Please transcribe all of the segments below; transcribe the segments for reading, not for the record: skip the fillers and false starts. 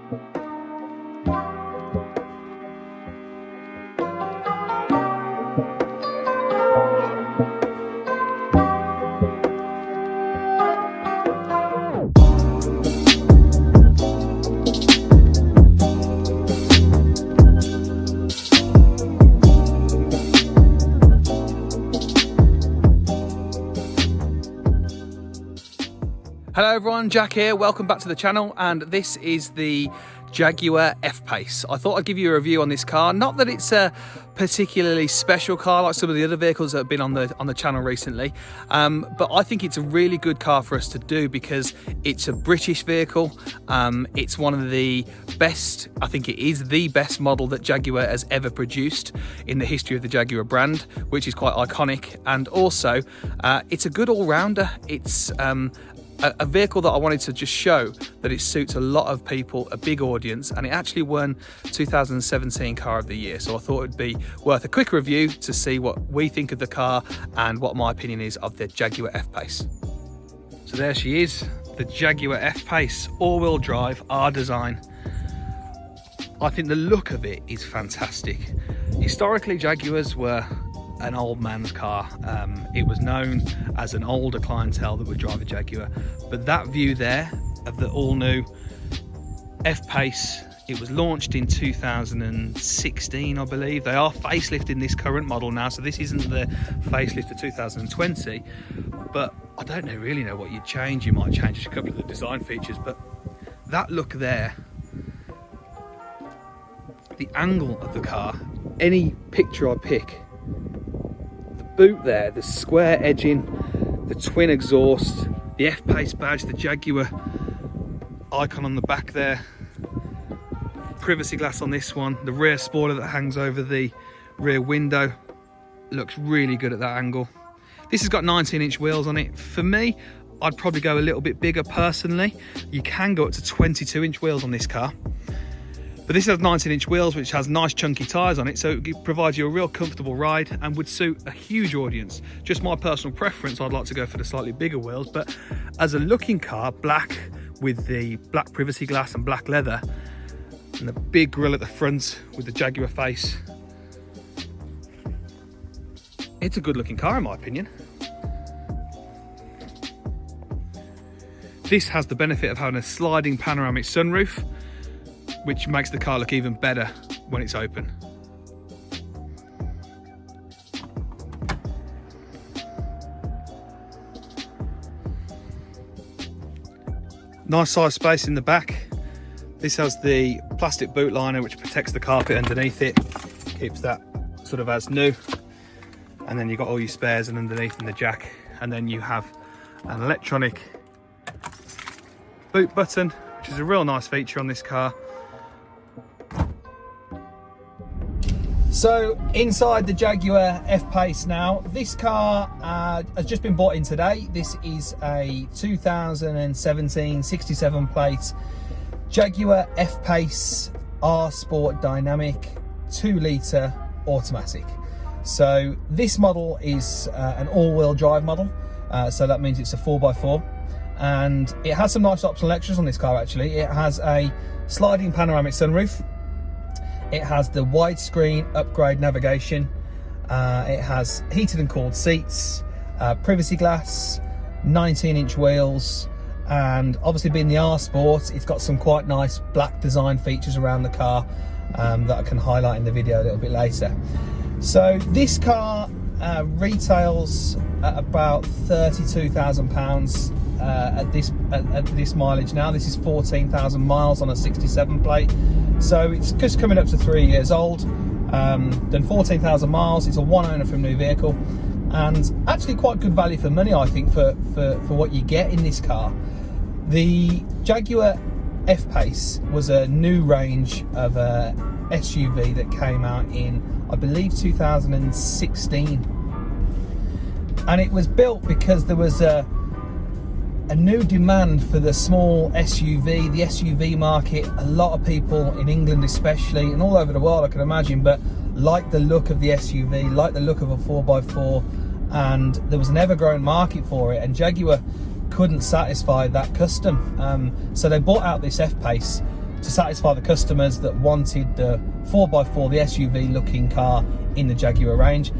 Hello everyone, Jack here, welcome back to the channel, and this is the Jaguar F Pace. I thought I'd give you a review on this car. Not that it's a particularly special car like some of the other vehicles that have been on the channel recently, but I think it's a really good car for us to do because it's a British vehicle. It's one of the best, I think it is the best model that Jaguar has ever produced in the history of the Jaguar brand, which is quite iconic, and also it's a good all-rounder. It's a vehicle that I wanted to just show that it suits a lot of people, a big audience, and it actually won 2017 Car of the Year. So I thought it'd be worth a quick review to see what we think of the car and what my opinion is of the Jaguar F Pace. So there she is, the Jaguar F Pace, all-wheel drive, R design. I think the look of it is fantastic. Historically, Jaguars were an old man's car. It was known as an older clientele that would drive a Jaguar, but that view there of the all new F Pace, it was launched in 2016, I believe. They are facelifting this current model now, so this isn't the facelift of 2020, but I don't really know what you'd change. You might change a couple of the design features, but that look there, the angle of the car, any picture I pick, boot there, the square edging, the twin exhaust, the F Pace badge, the Jaguar icon on the back there, privacy glass on this one, the rear spoiler that hangs over the rear window looks really good at that angle. This has got 19-inch wheels on it. For me, I'd probably go a little bit bigger personally. You can go up to 22-inch wheels on this car, but this has 19-inch wheels, which has nice chunky tyres on it, so it provides you a real comfortable ride and would suit a huge audience. Just my personal preference, I'd like to go for the slightly bigger wheels, but as a looking car, black with the black privacy glass and black leather, and the big grille at the front with the Jaguar face, it's a good looking car in my opinion. This has the benefit of having a sliding panoramic sunroof, which makes the car look even better when it's open. Nice size space in the back. This has the plastic boot liner which protects the carpet underneath it, keeps that sort of as new, and then you've got all your spares and underneath in the jack, and then you have an electronic boot button, which is a real nice feature on this car. So inside the Jaguar F Pace now, this car has just been bought in today. This is a 2017 67 plate Jaguar F Pace R Sport Dynamic 2-litre automatic. So this model is an all-wheel drive model, so that means it's a 4x4, and it has some nice optional extras on this car actually. It has a sliding panoramic sunroof. It has the widescreen upgrade navigation. It has heated and cooled seats, privacy glass, 19-inch wheels, and obviously being the R Sport, it's got some quite nice black design features around the car that I can highlight in the video a little bit later. So this car retails at about £32,000 at this mileage now. This is 14,000 miles on a 67 plate, so it's just coming up to 3 years old. Done 14,000 miles. It's a one owner from new vehicle, and actually quite good value for money, I think, for what you get in this car. The Jaguar F Pace was a new range of SUV that came out in, I believe, 2016, and it was built because there was a new demand for the small SUV, the SUV market. A lot of people in England especially, and all over the world I can imagine, but like the look of the SUV, like the look of a 4x4, and there was an ever-growing market for it, and Jaguar couldn't satisfy that custom. So they bought out this F Pace to satisfy the customers that wanted the 4x4, the SUV looking car in the Jaguar range.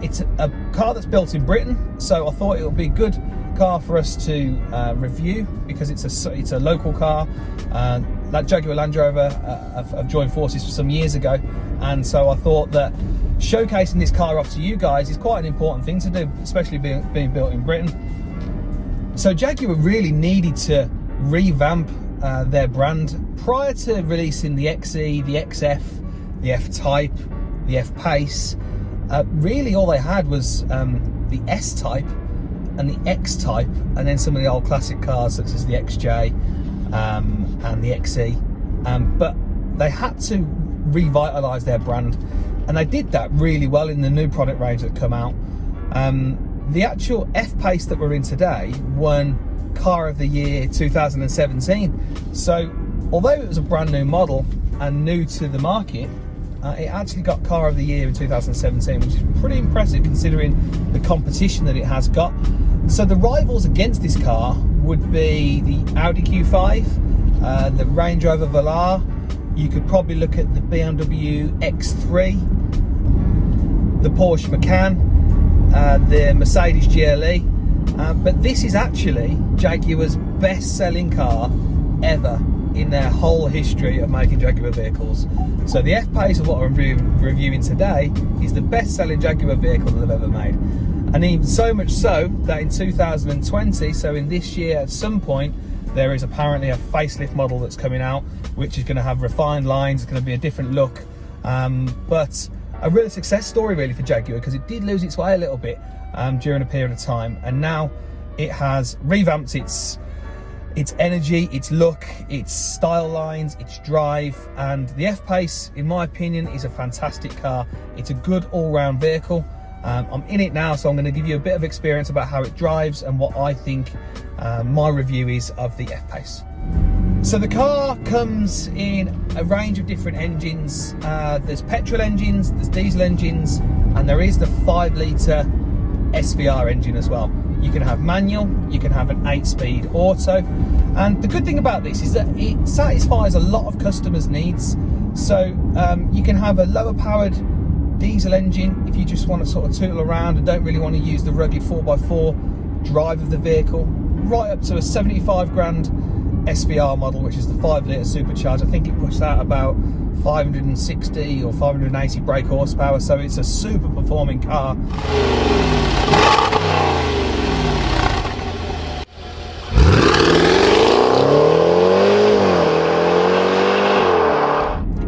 It's a car that's built in Britain, so I thought it would be a good car for us to review, because it's a local car. That Jaguar Land Rover have joined forces for some years ago, and so I thought that showcasing this car off to you guys is quite an important thing to do, especially being built in Britain. So Jaguar really needed to revamp their brand. Prior to releasing the XE, the XF, the F-Type, the F Pace, really all they had was the S-Type and the X-Type, and then some of the old classic cars such as the XJ and the XE. But they had to revitalise their brand, and they did that really well in the new product range that come out. The actual F Pace that we're in today won Car of the Year 2017. So although it was a brand new model and new to the market, it actually got Car of the Year in 2017, which is pretty impressive considering the competition that it has got. So the rivals against this car would be the Audi Q5, the Range Rover Velar. You could probably look at the BMW X3, the Porsche Macan, the Mercedes GLE. But this is actually Jaguar's best-selling car ever in their whole history of making Jaguar vehicles. So the F Pace of what I'm reviewing today is the best-selling Jaguar vehicle that they've ever made. And even so much so that in 2020, so in this year at some point, there is apparently a facelift model that's coming out, which is going to have refined lines. It's going to be a different look, but a real success story really for Jaguar, because it did lose its way a little bit during a period of time, and now it has revamped its energy, its look, its style lines, its drive. And the F Pace, in my opinion, is a fantastic car. It's a good all-round vehicle. I'm in it now, so I'm going to give you a bit of experience about how it drives and what I think my review is of the F Pace. So the car comes in a range of different engines. There's petrol engines, there's diesel engines, and there is the 5-litre SVR engine as well. You can have manual, you can have an 8-speed auto, and the good thing about this is that it satisfies a lot of customers' needs. So you can have a lower powered diesel engine if you just want to sort of tootle around and don't really want to use the rugged 4x4 drive of the vehicle, right up to a 75 grand SVR model, which is the 5-litre supercharged. I think it pushes out about 560 or 580 brake horsepower, so it's a super performing car.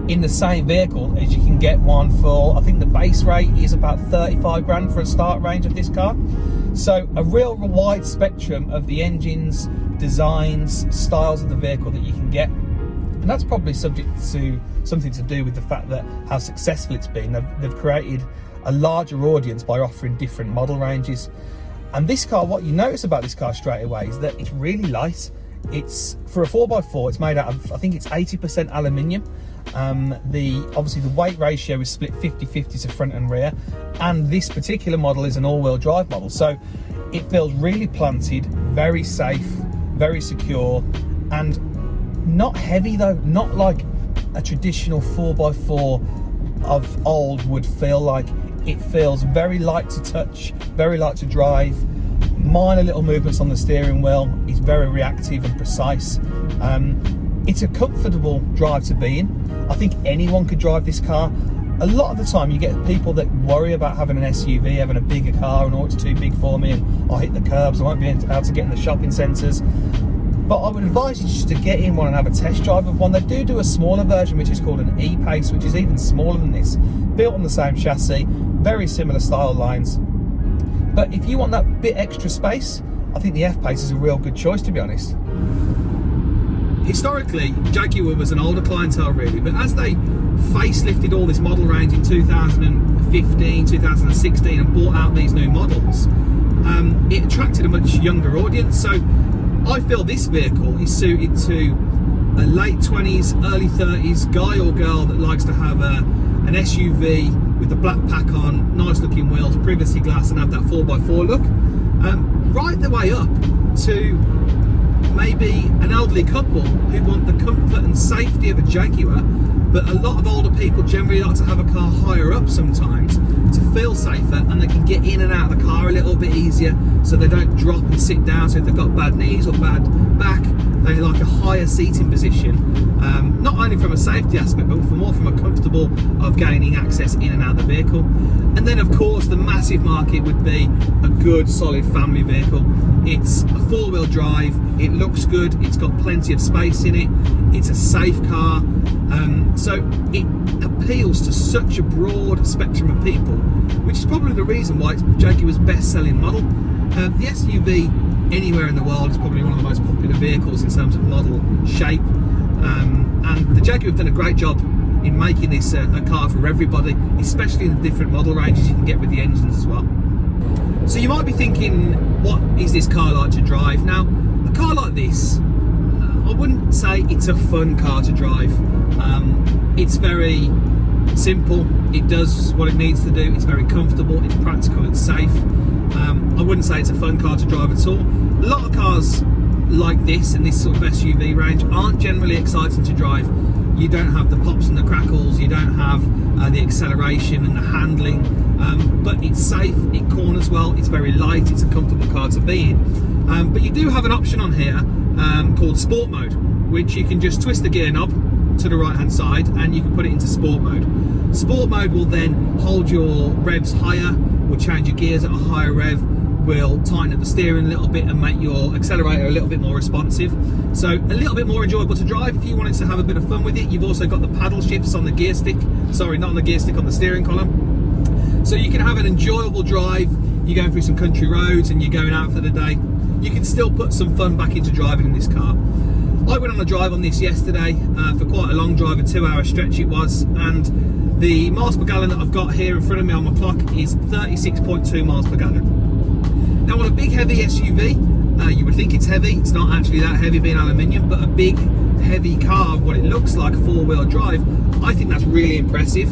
In the same vehicle as you can get one for, I think the base rate is about 35 grand for a start range of this car. So a real wide spectrum of the engines, designs, styles of the vehicle that you can get. And that's probably subject to something to do with the fact that how successful it's been. They've created a larger audience by offering different model ranges. And this car, what you notice about this car straight away is that it's really light. It's, for a 4x4, it's made out of, I think it's 80% aluminium. Obviously the weight ratio is split 50-50 to front and rear, and this particular model is an all-wheel drive model, so it feels really planted, very safe, very secure, and not heavy though, not like a traditional 4x4 of old would feel like. It feels very light to touch, very light to drive, minor little movements on the steering wheel, is very reactive and precise. It's a comfortable drive to be in. I think anyone could drive this car. A lot of the time you get people that worry about having an SUV, having a bigger car, and oh, it's too big for me, and I'll hit the curbs, I won't be able to get in the shopping centres. But I would advise you just to get in one and have a test drive of one. They do a smaller version which is called an E Pace, which is even smaller than this, built on the same chassis, very similar style lines. But if you want that bit extra space, I think the F Pace is a real good choice, to be honest. Historically, Jaguar was an older clientele really, but as they facelifted all this model range in 2015, 2016 and brought out these new models, it attracted a much younger audience. So I feel this vehicle is suited to a late 20s, early 30s guy or girl that likes to have an SUV with the black pack on, nice looking wheels, privacy glass, and have that 4x4 look. Right the way up to maybe an elderly couple who want the comfort and safety of a Jaguar, but a lot of older people generally like to have a car higher up sometimes to feel safer, and they can get in and out of the car a little bit easier so they don't drop and sit down. So if they've got bad knees or bad back, they like a higher seating position, not only from a safety aspect but for more from a comfortable of gaining access in and out of the vehicle. And then of course the massive market would be a good solid family vehicle. It's a four-wheel drive, it looks good, it's got plenty of space in it, it's a safe car, so it appeals to such a broad spectrum of people, which is probably the reason why it's Jaguar's best-selling model. The SUV anywhere in the world is probably one of the most popular vehicles in terms of model shape, and the Jaguar have done a great job in making this a car for everybody, especially in the different model ranges you can get with the engines as well. So you might be thinking, what is this car like to drive? Now, a car like this, I wouldn't say it's a fun car to drive. It's very simple, it does what it needs to do, it's very comfortable, it's practical, it's safe. I wouldn't say it's a fun car to drive at all. A lot of cars like this in this sort of SUV range aren't generally exciting to drive. You don't have the pops and the crackles, you don't have the acceleration and the handling, but it's safe, it corners well, it's very light, it's a comfortable car to be in. But you do have an option on here called Sport Mode, which you can just twist the gear knob to the right hand side and you can put it into Sport Mode. Sport Mode will then hold your revs higher, will change your gears at a higher rev, will tighten up the steering a little bit and make your accelerator a little bit more responsive. So a little bit more enjoyable to drive if you wanted to have a bit of fun with it. You've also got the paddle shifts on the gear stick, sorry, not on the gear stick, on the steering column. So you can have an enjoyable drive. You're going through some country roads and you're going out for the day. You can still put some fun back into driving in this car. I went on a drive on this yesterday for quite a long drive, a 2-hour stretch it was, and the miles per gallon that I've got here in front of me on my clock is 36.2 miles per gallon. Now on a big heavy SUV, you would think it's heavy, it's not actually that heavy being aluminium, but a big heavy car, what it looks like, four-wheel drive, I think that's really impressive.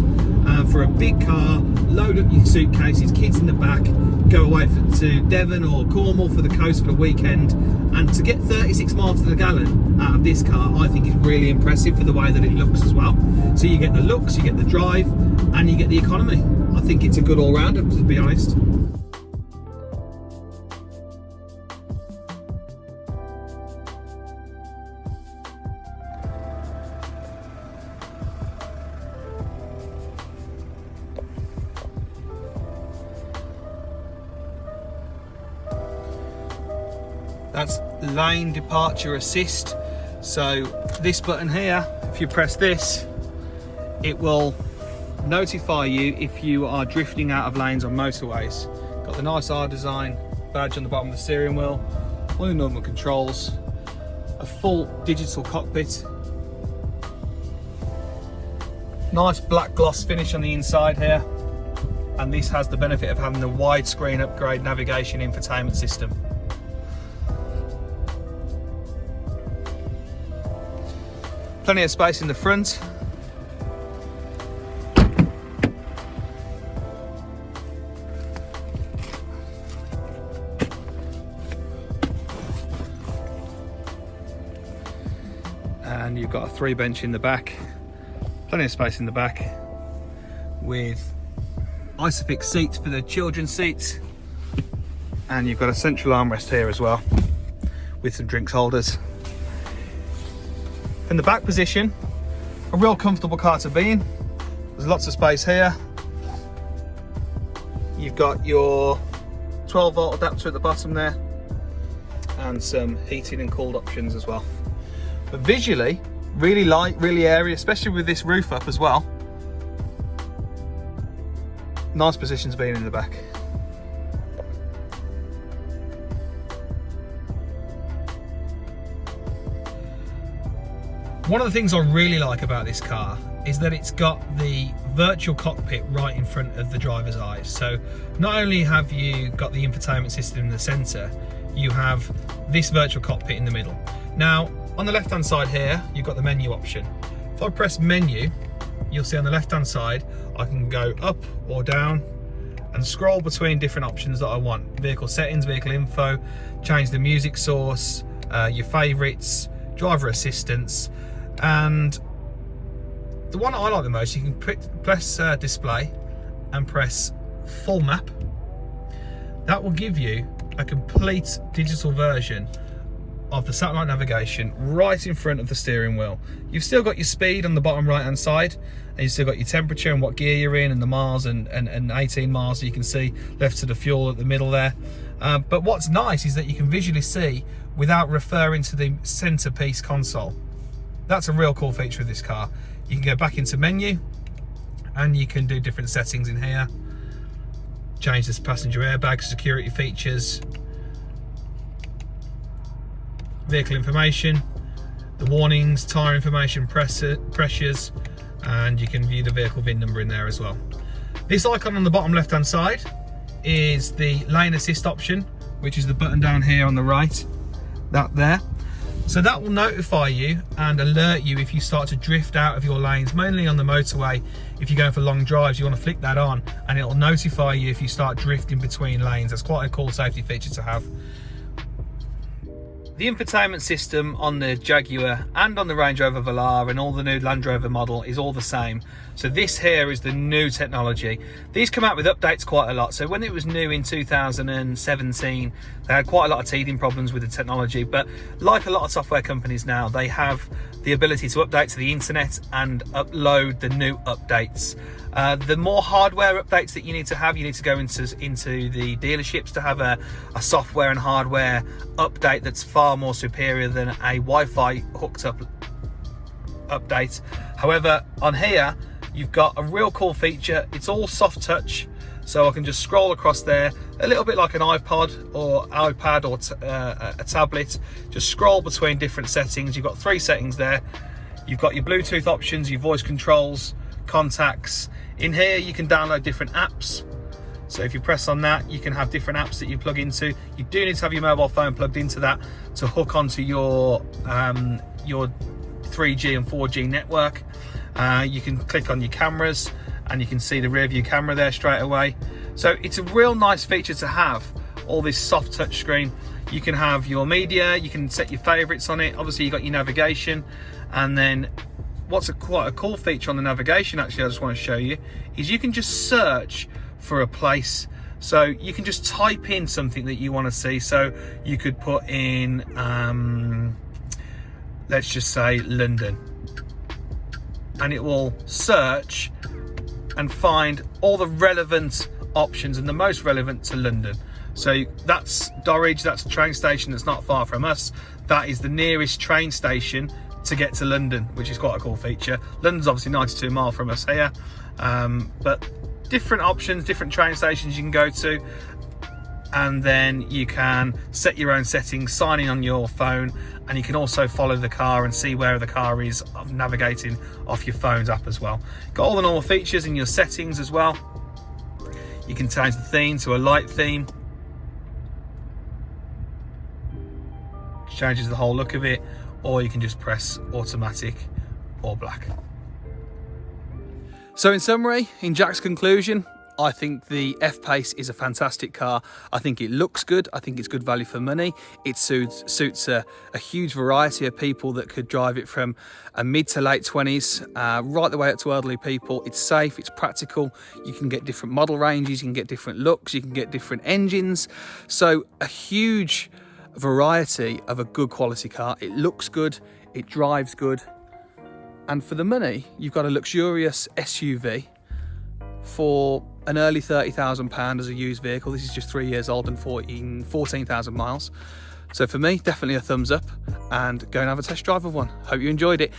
For a big car, load up your suitcases, kids in the back, go away to Devon or Cornwall for the coast for the weekend, and to get 36 miles to the gallon out of this car, I think is really impressive for the way that it looks as well. So you get the looks, you get the drive, and you get the economy. I think it's a good all-rounder, to be honest. That's lane departure assist. So this button here, if you press this, it will notify you if you are drifting out of lanes on motorways. Got the nice R design badge on the bottom of the steering wheel, all the normal controls, a full digital cockpit, nice black gloss finish on the inside here, and this has the benefit of having the widescreen upgrade navigation infotainment system. Plenty of space in the front. And you've got a 3-bench in the back. Plenty of space in the back with Isofix seats for the children's seats. And you've got a central armrest here as well with some drinks holders. In the back position, a real comfortable car to be in. There's lots of space here. You've got your 12-volt adapter at the bottom there and some heating and cooled options as well. But visually, really light, really airy, especially with this roof up as well. Nice position to be in the back. One of the things I really like about this car is that it's got the virtual cockpit right in front of the driver's eyes. So not only have you got the infotainment system in the center, you have this virtual cockpit in the middle. Now, on the left-hand side here, you've got the menu option. If I press menu, you'll see on the left-hand side, I can go up or down and scroll between different options that I want. Vehicle settings, vehicle info, change the music source, your favourites, driver assistance, and the one I like the most, you can press display and press full map. That will give you a complete digital version of the satellite navigation right in front of the steering wheel. You've still got your speed on the bottom right hand side, and you've still got your temperature and what gear you're in, and the miles and 18 miles, so you can see left to the fuel at the middle there. But what's nice is that you can visually see without referring to the centerpiece console. That's a real cool feature of this car. You can go back into menu and you can do different settings in here. Change this passenger airbag, security features, vehicle information, the warnings, tyre information, pressures, and you can view the vehicle VIN number in there as well. This icon on the bottom left hand side is the lane assist option, which is the button down here on the right, that there. So that will notify you and alert you if you start to drift out of your lanes, mainly on the motorway. If you're going for long drives, you want to flick that on and it'll notify you if you start drifting between lanes. That's quite a cool safety feature to have. The infotainment system on the Jaguar and on the Range Rover Velar and all the new Land Rover model is all the same. So this here is the new technology. These come out with updates quite a lot. So when it was new in 2017, they had quite a lot of teething problems with the technology. But like a lot of software companies now, they have the ability to update to the internet and upload the new updates. The more hardware updates that you need to go into the dealerships to have a software and hardware update that's far more superior than a Wi-Fi hooked up update. However, on here, you've got a real cool feature. It's all soft touch, so I can just scroll across there, a little bit like an iPod or iPad or a tablet. Just scroll between different settings. You've got 3 settings there. You've got your Bluetooth options, your voice controls, contacts. In here you can download different apps, so if you press on that you can have different apps that you plug into. You do need to have your mobile phone plugged into that to hook onto your 3G and 4G network. You can click on your cameras and you can see the rear view camera there straight away. So it's a real nice feature to have, all this soft touch screen. You can have your media, you can set your favorites on it. Obviously you've got your navigation, and then what's quite a cool feature on the navigation, actually, I just want to show you, is you can just search for a place. So you can just type in something that you want to see. So you could put in, let's just say London, and it will search and find all the relevant options and the most relevant to London. So that's Dorridge, that's a train station that's not far from us. That is the nearest train station to get to London, which is quite a cool feature. London's obviously 92 miles from us here, but different options, different train stations you can go to, and then you can set your own settings, signing on your phone, and you can also follow the car and see where the car is, navigating off your phone's app as well. Got all the normal features in your settings as well. You can change the theme to a light theme, which changes the whole look of it, or you can just press automatic or black. So in summary, in Jack's conclusion, I think the F Pace is a fantastic car. I think it looks good. I think it's good value for money. It suits a huge variety of people that could drive it, from a mid to late 20s, right the way up to elderly people. It's safe, it's practical. You can get different model ranges, you can get different looks, you can get different engines. So a huge variety of a good quality car. It looks good, it drives good, and for the money you've got a luxurious SUV for an early £30,000 as a used vehicle. This is just 3 years old and 14,000 miles. So for me, definitely a thumbs up, and go and have a test drive of one. Hope you enjoyed it.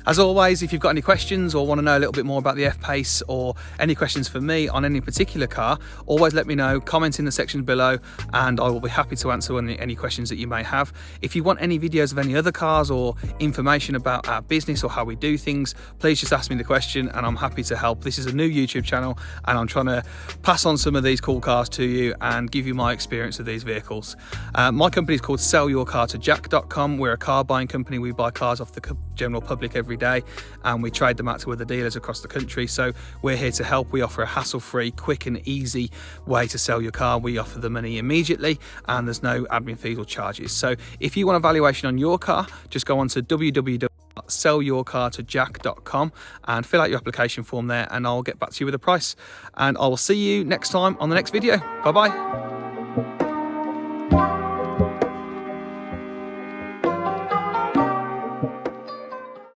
As always, if you've got any questions or want to know a little bit more about the F Pace, or any questions for me on any particular car, always let me know, comment in the sections below, and I will be happy to answer any questions that you may have. If you want any videos of any other cars or information about our business or how we do things, please just ask me the question and I'm happy to help. This is a new YouTube channel and I'm trying to pass on some of these cool cars to you and give you my experience of these vehicles. My company is called sellyourcartojack.com. We're a car buying company. We buy cars off the general public every every day, and we trade them out to other dealers across the country. So we're here to help. We offer a hassle-free, quick and easy way to sell your car. We offer the money immediately, and there's no admin fees or charges. So if you want a valuation on your car, just go on to www.sellyourcartojack.com and fill out your application form there, and I'll get back to you with a price. And I will see you next time on the next video. Bye bye.